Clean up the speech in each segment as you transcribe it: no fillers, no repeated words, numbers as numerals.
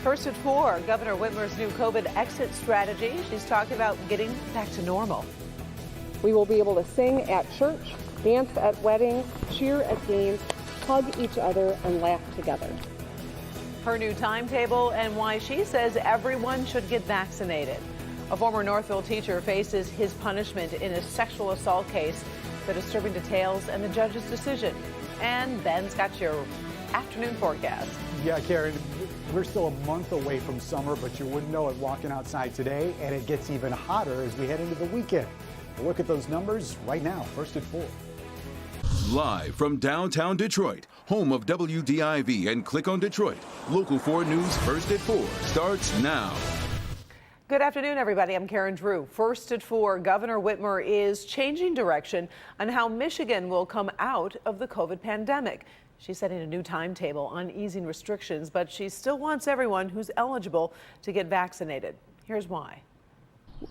First at 4, Governor Whitmer's new COVID exit strategy. She's talking about getting back to normal. We will be able to sing at church, dance at weddings, cheer at games, hug each other, and laugh together. Her new timetable and why she says everyone should get vaccinated. A former Northville teacher faces his punishment in a sexual assault case. The disturbing details and the judge's decision. And Ben's got your afternoon forecast. Yeah, Karen, we're still a month away from summer, but you wouldn't know it walking outside today, and it gets even hotter as we head into the weekend. We'll look at those numbers right now, first at 4. Live from downtown Detroit, home of WDIV and Click on Detroit, Local 4 News First at 4 starts now. Good afternoon, everybody. I'm Karen Drew. First at 4, Governor Whitmer is changing direction on how Michigan will come out of the COVID pandemic. She's setting a new timetable on easing restrictions, but she still wants everyone who's eligible to get vaccinated. Here's why.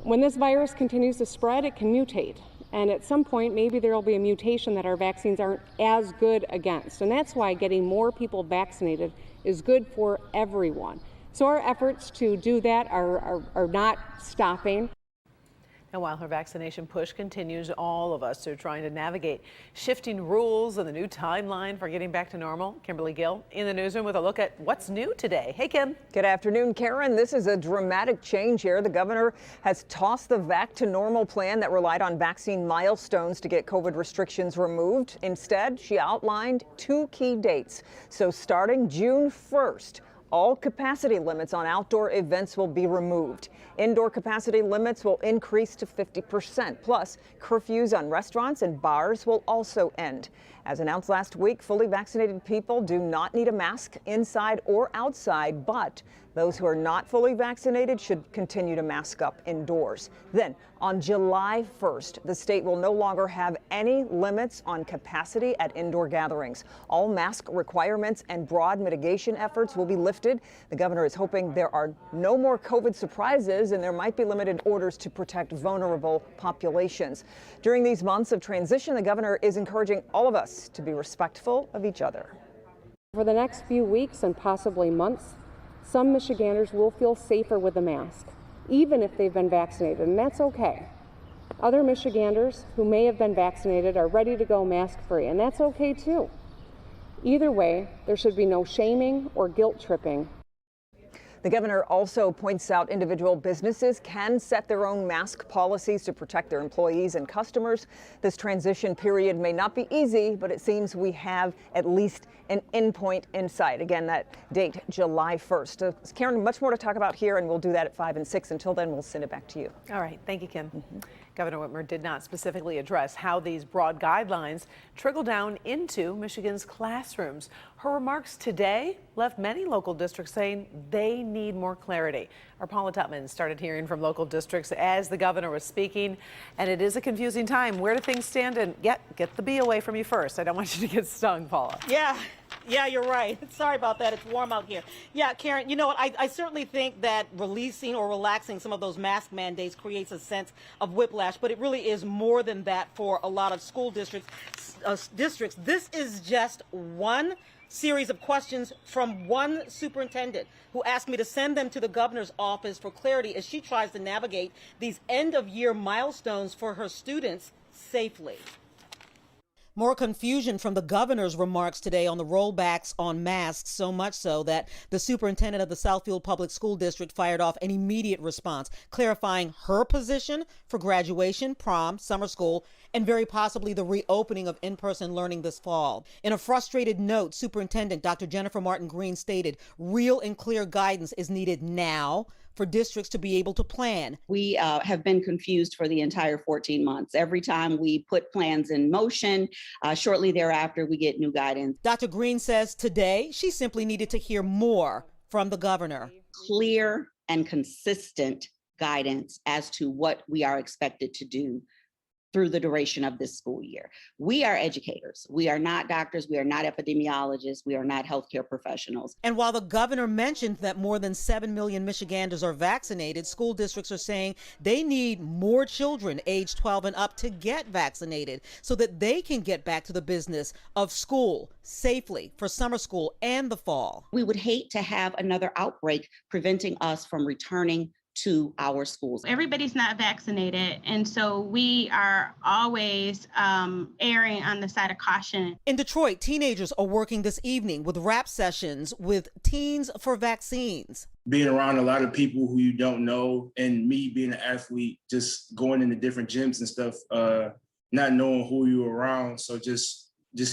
When this virus continues to spread, it can mutate. And at some point, maybe there will be a mutation that our vaccines aren't as good against. And that's why getting more people vaccinated is good for everyone. So our efforts to do that are not stopping. And while her vaccination push continues, all of us are trying to navigate shifting rules and the new timeline for getting back to normal. Kimberly Gill in the newsroom with a look at what's new today. Hey, Kim. Good afternoon, Karen. This is a dramatic change here. The governor has tossed the back to normal plan that relied on vaccine milestones to get COVID restrictions removed. Instead, she outlined 2 key dates. So starting June 1st, all capacity limits on outdoor events will be removed. Indoor capacity limits will increase to 50%. Plus, curfews on restaurants and bars will also end. As announced last week, fully vaccinated people do not need a mask inside or outside, but those who are not fully vaccinated should continue to mask up indoors. Then, on July 1st, the state will no longer have any limits on capacity at indoor gatherings. All mask requirements and broad mitigation efforts will be lifted. The governor is hoping there are no more COVID surprises and there might be limited orders to protect vulnerable populations. During these months of transition, the governor is encouraging all of us to be respectful of each other. For the next few weeks and possibly months, some Michiganders will feel safer with a mask, even if they've been vaccinated, and that's okay. Other Michiganders who may have been vaccinated are ready to go mask-free, and that's okay too. Either way, there should be no shaming or guilt tripping. The governor also points out individual businesses can set their own mask policies to protect their employees and customers. This transition period may not be easy, but it seems we have at least an endpoint in sight. Again, that date, July 1st. Karen, much more to talk about here, and we'll do that at 5 and 6. Until then, we'll send it back to you. All right. Thank you, Kim. Governor Whitmer did not specifically address how these broad guidelines trickle down into Michigan's classrooms. Her remarks today left many local districts saying they need more clarity. Our Paula Tutman started hearing from local districts as the governor was speaking, and it is a confusing time. Where do things stand? And get the bee away from you first. I don't want you to get stung, Paula. Yeah, you're right. Sorry about that. It's warm out here. Yeah, Karen, you know what? I certainly think that releasing or relaxing some of those mask mandates creates a sense of whiplash, but it really is more than that for a lot of school districts. This is just one series of questions from one superintendent who asked me to send them to the governor's office for clarity as she tries to navigate these end-of-year milestones for her students safely. More confusion from the governor's remarks today on the rollbacks on masks, so much so that the superintendent of the Southfield Public School District fired off an immediate response, clarifying her position for graduation, prom, summer school, and very possibly the reopening of in-person learning this fall. In a frustrated note, Superintendent Dr. Jennifer Martin Green stated, real and clear guidance is needed now for districts to be able to plan. We have been confused for the entire 14 months. Every time we put plans in motion, shortly thereafter, we get new guidance. Dr. Green says today she simply needed to hear more from the governor. Clear and consistent guidance as to what we are expected to do through the duration of this school year. We are educators. We are not doctors. We are not epidemiologists. We are not healthcare professionals. And while the governor mentioned that more than 7 million Michiganders are vaccinated, school districts are saying they need more children aged 12 and up to get vaccinated so that they can get back to the business of school safely for summer school and the fall. We would hate to have another outbreak preventing us from returning to our schools. Everybody's not vaccinated, and so we are always erring on the side of caution. In Detroit, teenagers are working this evening with rap sessions with Teens for Vaccines. Being around a lot of people who you don't know, and me being an athlete, just going into different gyms and stuff, not knowing who you're around, so just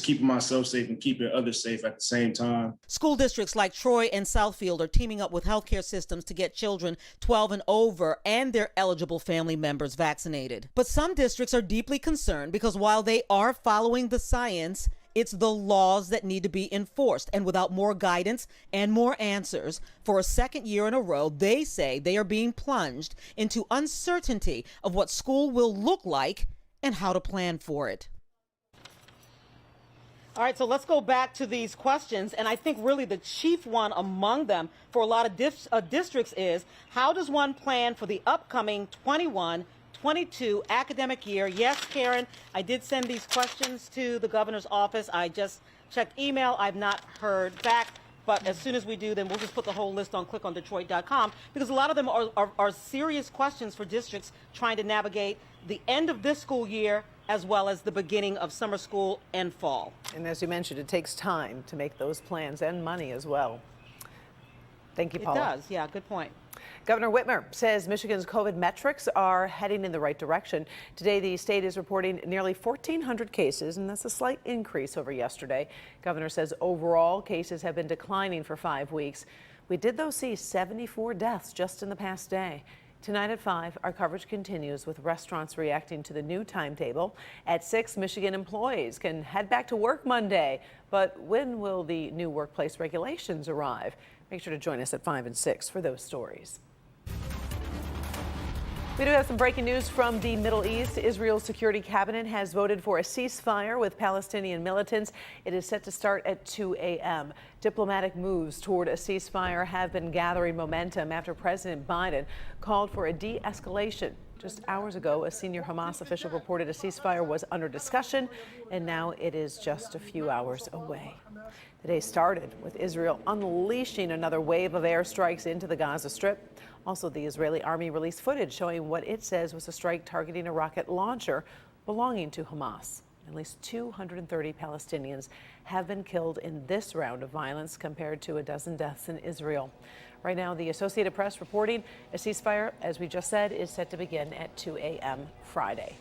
keeping myself safe and keeping others safe at the same time. School districts like Troy and Southfield are teaming up with healthcare systems to get children 12 and over and their eligible family members vaccinated. But some districts are deeply concerned because while they are following the science, it's the laws that need to be enforced. And without more guidance and more answers, for a second year in a row, they say they are being plunged into uncertainty of what school will look like and how to plan for it. All right, so let's go back to these questions. And I think really the chief one among them for a lot of districts is, how does one plan for the upcoming 21-22 academic year? Yes, Karen, I did send these questions to the governor's office. I just checked email. I've not heard back. But as soon as we do, then we'll just put the whole list on clickondetroit.com, because a lot of them are serious questions for districts trying to navigate the end of this school year as well as the beginning of summer school and fall. And as you mentioned, it takes time to make those plans and money as well. Thank you, Paula. It does, yeah, good point. Governor Whitmer says Michigan's COVID metrics are heading in the right direction. Today, the state is reporting nearly 1,400 cases, and that's a slight increase over yesterday. Governor says overall cases have been declining for 5 weeks. We did, though, see 74 deaths just in the past day. Tonight at 5, our coverage continues with restaurants reacting to the new timetable. At 6, Michigan employees can head back to work Monday. But when will the new workplace regulations arrive? Make sure to join us at 5 and 6 for those stories. We do have some breaking news from the Middle East. Israel's security cabinet has voted for a ceasefire with Palestinian militants. It is set to start at 2 a.m. Diplomatic moves toward a ceasefire have been gathering momentum after President Biden called for a de-escalation. Just hours ago, a senior Hamas official reported a ceasefire was under discussion, and now it is just a few hours away. The day started with Israel unleashing another wave of airstrikes into the Gaza Strip. Also, the Israeli army released footage showing what it says was a strike targeting a rocket launcher belonging to Hamas. At least 230 Palestinians have been killed in this round of violence, compared to a dozen deaths in Israel. Right now, the Associated Press reporting a ceasefire, as we just said, is set to begin at 2 a.m. Friday.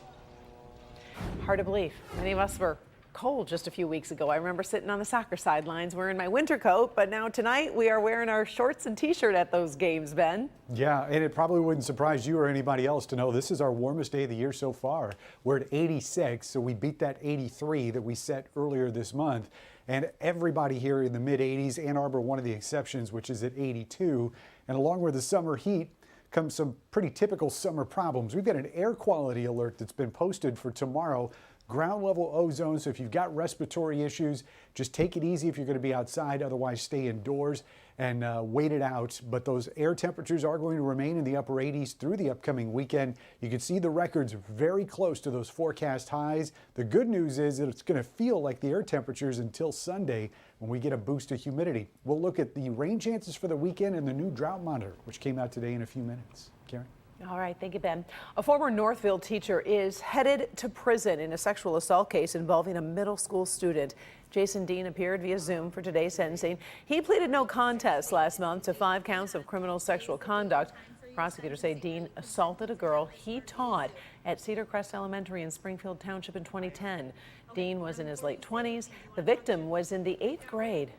Hard to believe. Many of us were cold just a few weeks ago. I remember sitting on the soccer sidelines wearing my winter coat, but now tonight we are wearing our shorts and t-shirt at those games, Ben. Yeah, and it probably wouldn't surprise you or anybody else to know this is our warmest day of the year so far. We're at 86, so we beat that 83 that we set earlier this month. And everybody here in the mid-80s, Ann Arbor one of the exceptions, which is at 82. And along with the summer heat comes some pretty typical summer problems. We've got an air quality alert that's been posted for tomorrow. Ground level ozone, so if you've got respiratory issues, just take it easy if you're going to be outside. Otherwise, stay indoors and wait it out. But those air temperatures are going to remain in the upper 80s through the upcoming weekend. You can see the records very close to those forecast highs. The good news is that it's going to feel like the air temperatures until Sunday when we get a boost of humidity. We'll look at the rain chances for the weekend and the new drought monitor, which came out today in a few minutes. Karen? All right, thank you, Ben. A former Northfield teacher is headed to prison in a sexual assault case involving a middle school student. Jason Dean appeared via Zoom for today's sentencing. He pleaded no contest last month to 5 counts of criminal sexual conduct. Prosecutors say Dean assaulted a girl he taught at Cedar Crest Elementary in Springfield Township in 2010. Dean was in his late 20s. The victim was in the 8th grade.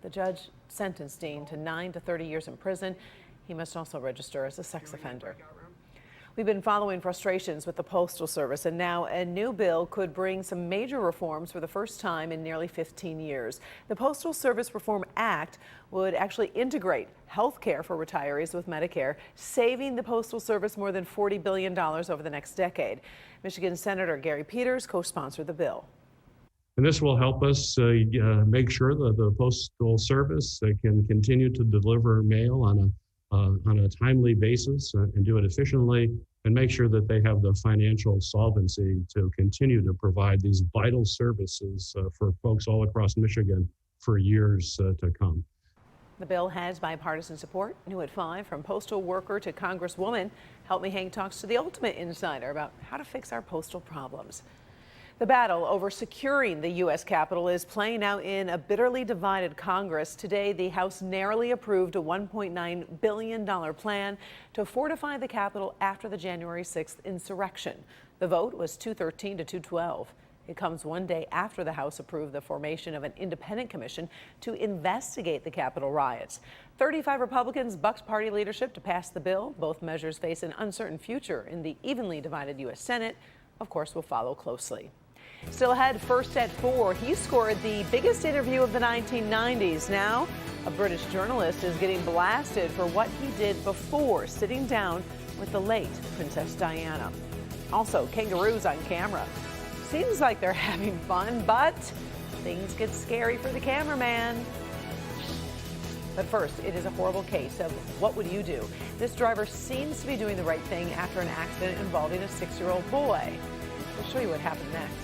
The judge sentenced Dean to 9 to 30 years in prison. He must also register as a sex offender. We've been following frustrations with the Postal Service, and now a new bill could bring some major reforms for the first time in nearly 15 years. The Postal Service Reform Act would actually integrate health care for retirees with Medicare, saving the Postal Service more than $40 billion over the next decade. Michigan Senator Gary Peters co-sponsored the bill. And this will help us make sure that the Postal Service can continue to deliver mail on a timely basis and do it efficiently, and make sure that they have the financial solvency to continue to provide these vital services for folks all across Michigan for years to come. The bill has bipartisan support. New at 5, from postal worker to Congresswoman, Help Me Hank talks to the ultimate insider about how to fix our postal problems. The battle over securing the U.S. Capitol is playing out in a bitterly divided Congress. Today, the House narrowly approved a $1.9 billion plan to fortify the Capitol after the January 6th insurrection. The vote was 213 to 212. It comes one day after the House approved the formation of an independent commission to investigate the Capitol riots. 35 Republicans bucked party leadership to pass the bill. Both measures face an uncertain future in the evenly divided U.S. Senate. Of course, we'll follow closely. Still ahead, first at 4, he scored the biggest interview of the 1990s. Now, a British journalist is getting blasted for what he did before sitting down with the late Princess Diana. Also, kangaroos on camera. Seems like they're having fun, but things get scary for the cameraman. But first, it is a horrible case of what would you do? This driver seems to be doing the right thing after an accident involving a 6-year-old boy. We'll show you what happened next.